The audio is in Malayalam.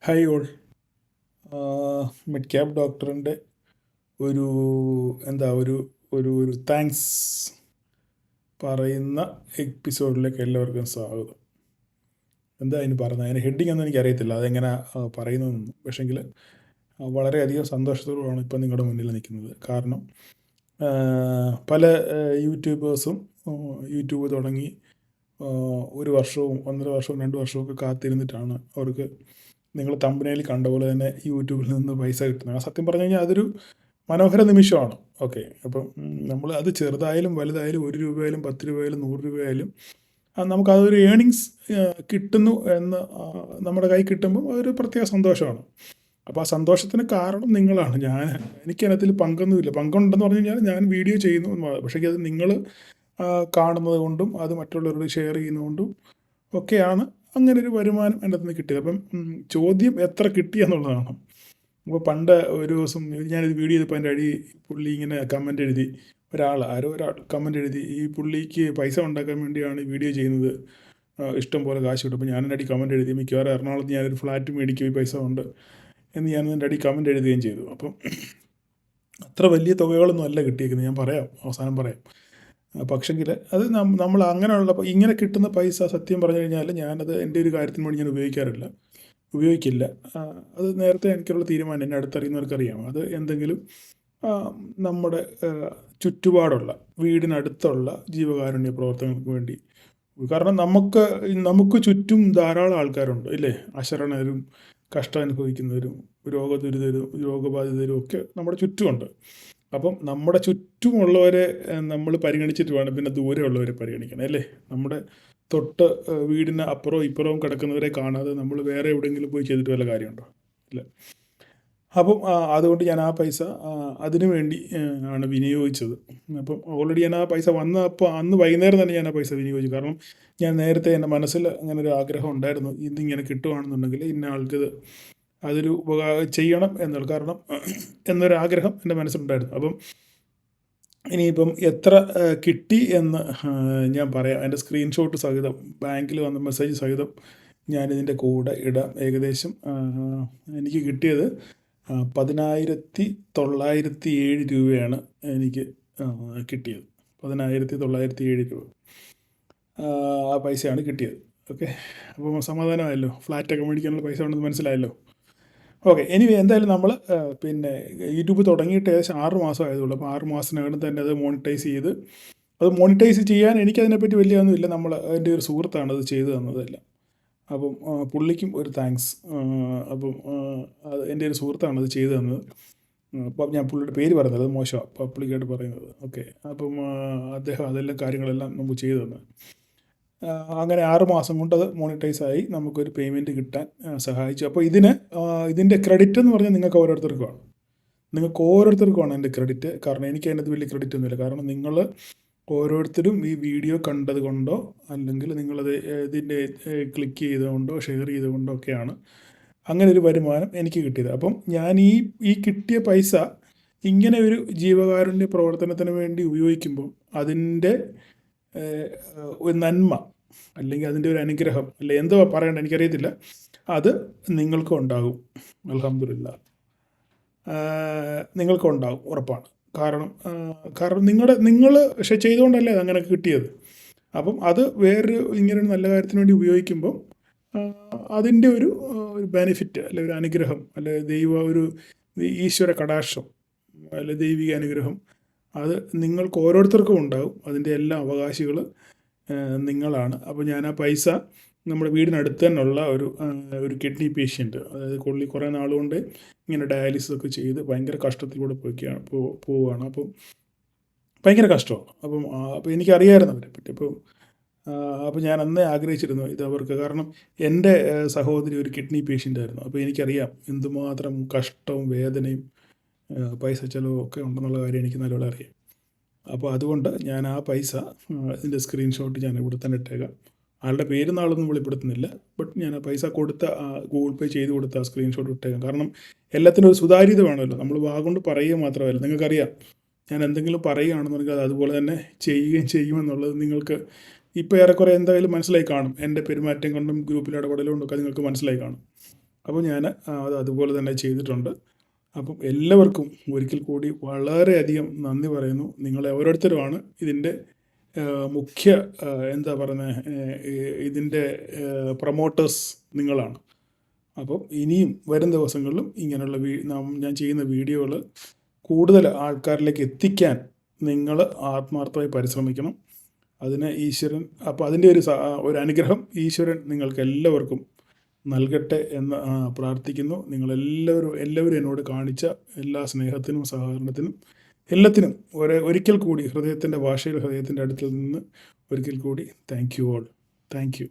Hi all. മിഡ് ക്യാപ് ഡോക്ടറിൻ്റെ ഒരു ഒരു ഒരു താങ്ക്സ് പറയുന്ന എപ്പിസോഡിലേക്ക് എല്ലാവർക്കും സ്വാഗതം. എന്താ അതിന് പറഞ്ഞത്? അതിന് ഹെഡിങ് ഒന്നും എനിക്കറിയത്തില്ല, അതെങ്ങനെ പറയുന്നതെന്നും. പക്ഷേങ്കിൽ വളരെയധികം സന്തോഷത്തോടുമാണ് ഇപ്പം നിങ്ങളുടെ മുന്നിൽ നിൽക്കുന്നത്. കാരണം പല യൂട്യൂബേഴ്സും യൂട്യൂബ് തുടങ്ങി 1 വർഷവും 1.5 വർഷവും 2 വർഷവും ഒക്കെ കാത്തിരുന്നിട്ടാണ് അവർക്ക് നിങ്ങൾ തമ്പനയിൽ കണ്ട പോലെ തന്നെ യൂട്യൂബിൽ നിന്ന് പൈസ കിട്ടുന്നത്. ആ സത്യം പറഞ്ഞു കഴിഞ്ഞാൽ അതൊരു മനോഹര നിമിഷമാണ്. ഓക്കെ, അപ്പം നമ്മൾ അത് ചെറുതായാലും വലുതായാലും 1 രൂപയായാലും 10 രൂപയായാലും 100 രൂപയായാലും നമുക്കതൊരു ഏണിങ്സ് കിട്ടുന്നു എന്ന് നമ്മുടെ കൈ കിട്ടുമ്പം അതൊരു പ്രത്യേക സന്തോഷമാണ്. അപ്പോൾ ആ സന്തോഷത്തിന് കാരണം നിങ്ങളാണ്. എനിക്കതിനകത്തിൽ പങ്കൊന്നുമില്ല. പങ്കുണ്ടെന്ന് പറഞ്ഞു കഴിഞ്ഞാൽ ഞാൻ വീഡിയോ ചെയ്യുന്നു എന്നുള്ളത്. പക്ഷേ അത് നിങ്ങൾ കാണുന്നത് കൊണ്ടും അത് മറ്റുള്ളവരോട് ഷെയർ ചെയ്യുന്നതുകൊണ്ടും ഒക്കെയാണ് അങ്ങനെ ഒരു വരുമാനം എൻ്റെ അടുത്ത് നിന്ന് കിട്ടിയത്. അപ്പം ചോദ്യം എത്ര കിട്ടിയെന്നുള്ളതാണ്. അപ്പോൾ പണ്ട് ഒരു ദിവസം ഞാനിത് വീഡിയോ ചെയ്തപ്പോൾ അതിൻ്റെ അടി പുള്ളി ഇങ്ങനെ കമൻ്റ് എഴുതി, ഒരാൾ കമൻ്റ് എഴുതി, ഈ പുള്ളിക്ക് പൈസ ഉണ്ടാക്കാൻ വേണ്ടിയാണ് ഈ വീഡിയോ ചെയ്യുന്നത്, ഇഷ്ടം പോലെ കാശ് കിട്ടും. അപ്പോൾ ഞാനെൻ്റെ അടി കമൻ്റ് എഴുതി, മിക്കവാറും എറണാകുളത്ത് ഞാനൊരു ഫ്ലാറ്റ് മേടിക്കും ഈ പൈസ ഉണ്ട് എന്ന് ഞാനതിൻ്റെ അടി കമൻ്റ് എഴുതുകയും ചെയ്തു. അപ്പം അത്ര വലിയ തുകകളൊന്നും അല്ല കിട്ടിയേക്കുന്നത്, ഞാൻ പറയാം, അവസാനം പറയാം. പക്ഷെങ്കിൽ അത് നമ്മൾ അങ്ങനെയുള്ള ഇങ്ങനെ കിട്ടുന്ന പൈസ സത്യം പറഞ്ഞു കഴിഞ്ഞാൽ ഞാനത് എൻ്റെ ഒരു കാര്യത്തിന് വേണ്ടി ഞാൻ ഉപയോഗിക്കില്ല. അത് നേരത്തെ എനിക്കുള്ള തീരുമാനം, എന്നെ അടുത്തറിയുന്നവർക്കറിയാം. അത് എന്തെങ്കിലും നമ്മുടെ ചുറ്റുപാടുള്ള വീടിനടുത്തുള്ള ജീവകാരുണ്യ പ്രവർത്തനങ്ങൾക്ക് വേണ്ടി. കാരണം നമുക്ക് ചുറ്റും ധാരാളം ആൾക്കാരുണ്ട് ഇല്ലേ, അശരണരും കഷ്ടം അനുഭവിക്കുന്നവരും രോഗബാധിതരും ഒക്കെ നമ്മുടെ ചുറ്റുമുണ്ട്. അപ്പം നമ്മുടെ ചുറ്റുമുള്ളവരെ നമ്മൾ പരിഗണിച്ചിട്ട് വേണം പിന്നെ ദൂരെയുള്ളവരെ പരിഗണിക്കണം അല്ലേ. നമ്മുടെ തൊട്ട് വീടിന് അപ്പുറവും ഇപ്പുറവും കിടക്കുന്നവരെ കാണാതെ നമ്മൾ വേറെ എവിടെയെങ്കിലും പോയി ചെയ്തിട്ട് വല്ല കാര്യമുണ്ടോ? ഇല്ല. അപ്പം അതുകൊണ്ട് ഞാൻ ആ പൈസ അതിനു വേണ്ടി ആണ് വിനിയോഗിച്ചത്. അപ്പം ഓൾറെഡി ഞാൻ ആ പൈസ അപ്പോൾ അന്ന് വൈകുന്നേരം തന്നെ ഞാൻ ആ പൈസ വിനിയോഗിച്ചു. കാരണം ഞാൻ നേരത്തെ എൻ്റെ മനസ്സിൽ അങ്ങനെ ഒരു ആഗ്രഹം ഉണ്ടായിരുന്നു, ഇതിങ്ങനെ കിട്ടുകയാണെന്നുണ്ടെങ്കിൽ ഇന്ന ആൾക്കിത് അതൊരു ചെയ്യണം എന്നുള്ളത്. കാരണം എന്നൊരാഗ്രഹം എൻ്റെ മനസ്സിലുണ്ടായിരുന്നു. അപ്പം ഇനിയിപ്പം എത്ര കിട്ടി എന്ന് ഞാൻ പറയാം. എൻ്റെ സ്ക്രീൻഷോട്ട് സഹിതം, ബാങ്കിൽ വന്ന മെസ്സേജ് സഹിതം ഞാനിതിൻ്റെ കൂടെ ഇടാം. ഏകദേശം എനിക്ക് കിട്ടിയത് 10,907 രൂപയാണ് എനിക്ക് കിട്ടിയത്. 10,907 രൂപ ആ പൈസയാണ് കിട്ടിയത്. ഓക്കെ, അപ്പോൾ സമാധാനമായല്ലോ. ഫ്ലാറ്റൊക്കെ മേടിക്കാനുള്ള പൈസ ഉണ്ടെന്ന് മനസ്സിലായല്ലോ. ഓക്കെ, എനിവേ എന്തായാലും നമ്മൾ പിന്നെ യൂട്യൂബ് തുടങ്ങിയിട്ട് ഏകദേശം 6 മാസം ആയതുള്ളൂ. അപ്പോൾ 6 മാസത്തിനകം തന്നെ അത് മോണിറ്റൈസ് ചെയ്യാൻ എനിക്കതിനെപ്പറ്റി വലിയ ഒന്നുമില്ല. എൻ്റെ ഒരു സുഹൃത്താണ് അത് ചെയ്തു തന്നതെല്ലാം. അപ്പം പുള്ളിക്കും ഒരു താങ്ക്സ്. അപ്പം അത് എൻ്റെ ഒരു സുഹൃത്താണ് അത് ചെയ്തു തന്നത്. അപ്പം ഞാൻ പുള്ളിയുടെ പേര് പറയുന്നത് അത് മോശമാണ്, പബ്ലിക്കായിട്ട് പറയുന്നത്. ഓക്കെ, അപ്പം അദ്ദേഹം അതെല്ലാം കാര്യങ്ങളെല്ലാം നമുക്ക് ചെയ്തു തന്നത്. അങ്ങനെ 6 മാസം കൊണ്ട് അത് മോണിറ്റൈസായി നമുക്കൊരു പേയ്മെൻറ്റ് കിട്ടാൻ സഹായിച്ചു. അപ്പോൾ ഇതിൻ്റെ ക്രെഡിറ്റ് എന്ന് പറഞ്ഞാൽ നിങ്ങൾക്ക് ഓരോരുത്തർക്കുമാണ് എൻ്റെ ക്രെഡിറ്റ്. കാരണം എനിക്ക് അതിനകത്ത് വലിയ ക്രെഡിറ്റ് ഒന്നുമില്ല. കാരണം നിങ്ങൾ ഓരോരുത്തരും ഈ വീഡിയോ കണ്ടത് കൊണ്ടോ അല്ലെങ്കിൽ നിങ്ങളത് ഇതിൻ്റെ ക്ലിക്ക് ചെയ്തുകൊണ്ടോ ഷെയർ ചെയ്തുകൊണ്ടോ ഒക്കെയാണ് അങ്ങനെ ഒരു വരുമാനം എനിക്ക് കിട്ടിയത്. അപ്പം ഞാൻ ഈ കിട്ടിയ പൈസ ഇങ്ങനെ ഒരു ജീവകാരുണ്യ പ്രവർത്തനത്തിന് വേണ്ടി ഉപയോഗിക്കുമ്പോൾ അതിൻ്റെ ഒരു നന്മ അല്ലെങ്കിൽ അതിൻ്റെ ഒരു അനുഗ്രഹം അല്ലെ എന്തോ പറയണ്ട എനിക്കറിയത്തില്ല, അത് നിങ്ങൾക്കും ഉണ്ടാകും. അൽഹംദുലില്ലാ, നിങ്ങൾക്കും ഉണ്ടാകും, ഉറപ്പാണ്. കാരണം നിങ്ങൾ പക്ഷെ ചെയ്തുകൊണ്ടല്ലേ അതങ്ങനെ കിട്ടിയത്. അപ്പം അത് വേറൊരു ഇങ്ങനൊരു നല്ല കാര്യത്തിന് വേണ്ടി ഉപയോഗിക്കുമ്പം അതിൻ്റെ ഒരു ബെനിഫിറ്റ് അല്ലെ ഒരു അനുഗ്രഹം അല്ലെ ഒരു ഈശ്വര കടാക്ഷം അല്ലെ ദൈവിക അനുഗ്രഹം അത് നിങ്ങൾക്ക് ഓരോരുത്തർക്കും ഉണ്ടാകും. അതിൻ്റെ എല്ലാ അവകാശികൾ നിങ്ങളാണ്. അപ്പോൾ ഞാൻ ആ പൈസ നമ്മുടെ വീടിനടുത്ത് തന്നെയുള്ള ഒരു കിഡ്നി പേഷ്യൻറ്റ്, അതായത് കുറേ നാളുകൊണ്ട് ഇങ്ങനെ ഡയാലിസിസ് ഒക്കെ ചെയ്ത് ഭയങ്കര കഷ്ടത്തിലൂടെ പോവുകയാണ്. അപ്പം ഭയങ്കര കഷ്ടമാണ്. അപ്പോൾ എനിക്കറിയാമായിരുന്നു അവരെ പറ്റി. അപ്പോൾ ഞാൻ അന്നേ ആഗ്രഹിച്ചിരുന്നു ഇത് അവർക്ക്. കാരണം എൻ്റെ സഹോദരി ഒരു കിഡ്നി പേഷ്യൻ്റായിരുന്നു. അപ്പോൾ എനിക്കറിയാം എന്തുമാത്രം കഷ്ടവും വേദനയും പൈസ ചിലവും ഒക്കെ ഉണ്ടെന്നുള്ള കാര്യം എനിക്ക് നല്ലപോലെ അറിയാം. അപ്പോൾ അതുകൊണ്ട് ഞാൻ ആ പൈസ ഇതിൻ്റെ സ്ക്രീൻഷോട്ട് ഞാൻ ഇവിടെ തന്നെ ഇട്ടേക്കാം. ആളുടെ പേര് നാളൊന്നും വെളിപ്പെടുത്തുന്നില്ല, ബട്ട് ഞാൻ ആ പൈസ ഗൂഗിൾ പേ ചെയ്ത് കൊടുത്ത ആ സ്ക്രീൻഷോട്ട് ഇട്ടേക്കാം. കാരണം എല്ലാത്തിനും ഒരു സുതാര്യത വേണമല്ലോ. നമ്മൾ വാഗൊണ്ട് പറയുക മാത്രമല്ല, നിങ്ങൾക്കറിയാം ഞാൻ എന്തെങ്കിലും പറയുകയാണെന്നുണ്ടെങ്കിൽ അത് അതുപോലെ തന്നെ ചെയ്യുമെന്നുള്ളത് നിങ്ങൾക്ക് ഇപ്പോൾ ഏറെക്കുറെ എന്തായാലും മനസ്സിലായി കാണും. എൻ്റെ പെരുമാറ്റം കൊണ്ടും ഗ്രൂപ്പിൽ ഇടപെടലും കൊണ്ടൊക്കെ നിങ്ങൾക്ക് മനസ്സിലായി കാണും. അപ്പോൾ ഞാൻ അത് അതുപോലെ തന്നെ ചെയ്തിട്ടുണ്ട്. അപ്പം എല്ലാവർക്കും ഒരിക്കൽ കൂടി വളരെയധികം നന്ദി പറയുന്നു. നിങ്ങളെ ഓരോരുത്തരുമാണ് ഇതിൻ്റെ മുഖ്യ എന്താ പറയുന്നത്, ഇതിൻ്റെ പ്രൊമോട്ടേഴ്സ് നിങ്ങളാണ്. അപ്പം ഇനിയും വരും ദിവസങ്ങളിലും ഇങ്ങനെയുള്ള ഞാൻ ചെയ്യുന്ന വീഡിയോകൾ കൂടുതൽ ആൾക്കാരിലേക്ക് എത്തിക്കാൻ നിങ്ങൾ ആത്മാർത്ഥമായി പരിശ്രമിക്കണം. അതിന് ഈശ്വരൻ, അപ്പോൾ അതിൻ്റെ ഒരു അനുഗ്രഹം ഈശ്വരൻ നിങ്ങൾക്ക് എല്ലാവർക്കും നൽകട്ടെ എന്ന് പ്രാർത്ഥിക്കുന്നു. എല്ലാവരും എന്നോട് കാണിച്ച എല്ലാ സ്നേഹത്തിനും സഹകരണത്തിനും എല്ലാത്തിനും ഒരിക്കൽ കൂടി ഹൃദയത്തിൻ്റെ ഭാഷയിൽ ഹൃദയത്തിൻ്റെ അടുത്തിൽ നിന്ന് ഒരിക്കൽ കൂടി thank you all. Thank you.